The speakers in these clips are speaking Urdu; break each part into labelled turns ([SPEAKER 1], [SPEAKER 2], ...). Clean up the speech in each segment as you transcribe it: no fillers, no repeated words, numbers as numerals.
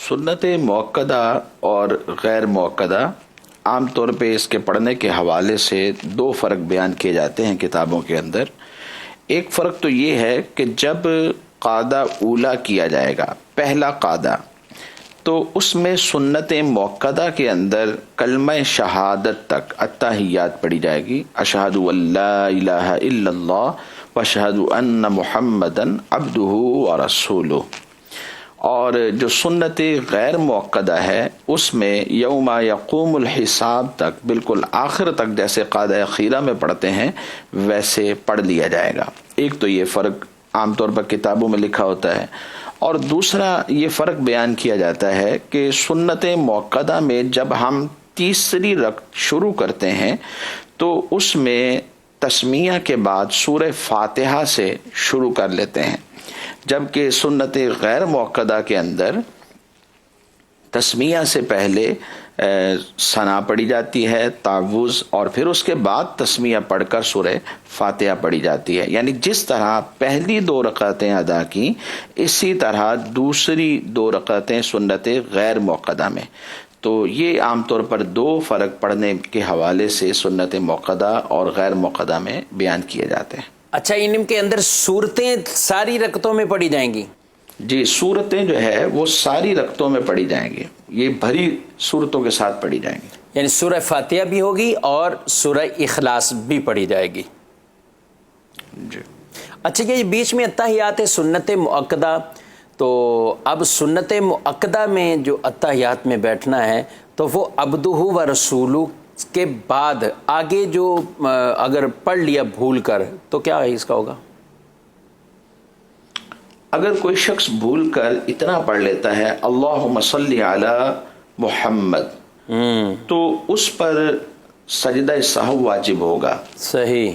[SPEAKER 1] سنت موقدہ اور غیر موقدہ عام طور پہ اس کے پڑھنے کے حوالے سے دو فرق بیان کیے جاتے ہیں کتابوں کے اندر۔ ایک فرق تو یہ ہے کہ جب قاعدہ اولا کیا جائے گا، پہلا قاعدہ، تو اس میں سنت موقدہ کے اندر کلمہ شہادت تک التحیات پڑھی جائے گی، اشہد ان لا الہ الا اللہ واشہد ان محمدن عبدہ ورسولہ۔ اور جو سنت غیر موقدہ ہے اس میں یوم یقوم الحساب تک، بالکل آخر تک جیسے قاعدہ اخیرہ میں پڑھتے ہیں ویسے پڑھ لیا جائے گا۔ ایک تو یہ فرق عام طور پر کتابوں میں لکھا ہوتا ہے، اور دوسرا یہ فرق بیان کیا جاتا ہے کہ سنت موقدہ میں جب ہم تیسری رکعت شروع کرتے ہیں تو اس میں تسمیہ کے بعد سورہ فاتحہ سے شروع کر لیتے ہیں، جبکہ سنت غیر موقدہ کے اندر تسمیہ سے پہلے ثنا پڑھی جاتی ہے، تعوذ، اور پھر اس کے بعد تسمیہ پڑھ کر سورہ فاتحہ پڑھی جاتی ہے۔ یعنی جس طرح پہلی دو رکعتیں ادا کی، اسی طرح دوسری دو رکعتیں سنت غیر موقدہ میں۔ تو یہ عام طور پر دو فرق پڑھنے کے حوالے سے سنت موقدہ اور غیر موقدہ میں بیان کیے جاتے ہیں۔
[SPEAKER 2] اچھا، ان کے اندر صورتیں ساری رکعتوں میں پڑھی جائیں گی؟
[SPEAKER 1] جی، صورتیں جو ہے وہ ساری رکعتوں میں پڑھی جائیں گی، یہ بھری صورتوں کے ساتھ پڑھی جائیں گی۔
[SPEAKER 2] یعنی سورہ فاتحہ بھی ہوگی اور سورہ اخلاص بھی پڑھی جائے گی۔
[SPEAKER 1] جی
[SPEAKER 2] اچھا، یہ بیچ میں اتحیات سنت مؤکدہ، تو اب سنت مؤکدہ میں جو اتحیات میں بیٹھنا ہے تو وہ عبدہ و رسولہ کے بعد آگے جو اگر پڑھ لیا بھول کر تو کیا اس کا ہوگا؟
[SPEAKER 1] اگر کوئی شخص بھول کر اتنا پڑھ لیتا ہے اللہم صلی علی محمد، تو اس پر سجدہ سہو واجب ہوگا۔
[SPEAKER 2] صحیح،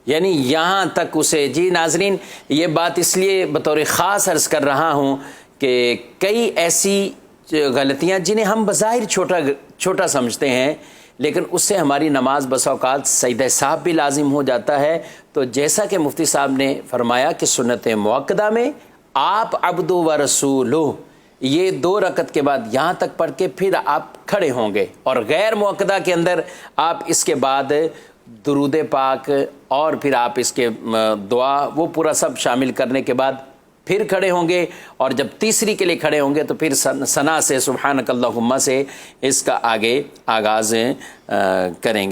[SPEAKER 2] یعنی یہاں تک اسے، جی ناظرین یہ بات اس لیے بطور خاص عرض کر رہا ہوں کہ کئی ایسی غلطیاں جنہیں ہم بظاہر چھوٹا سمجھتے ہیں لیکن اس سے ہماری نماز بسا اوقات سجدہ سہو بھی لازم ہو جاتا ہے۔ تو جیسا کہ مفتی صاحب نے فرمایا کہ سنت موقدہ میں آپ عبد و رسولہ یہ دو رکعت کے بعد یہاں تک پڑھ کے پھر آپ کھڑے ہوں گے، اور غیر موقدہ کے اندر آپ اس کے بعد درود پاک اور پھر آپ اس کے دعا وہ پورا سب شامل کرنے کے بعد پھر کھڑے ہوں گے، اور جب تیسری کے لیے کھڑے ہوں گے تو پھر ثنا سے سبحانک اللہم سے اس کا آگے آغاز کریں گے۔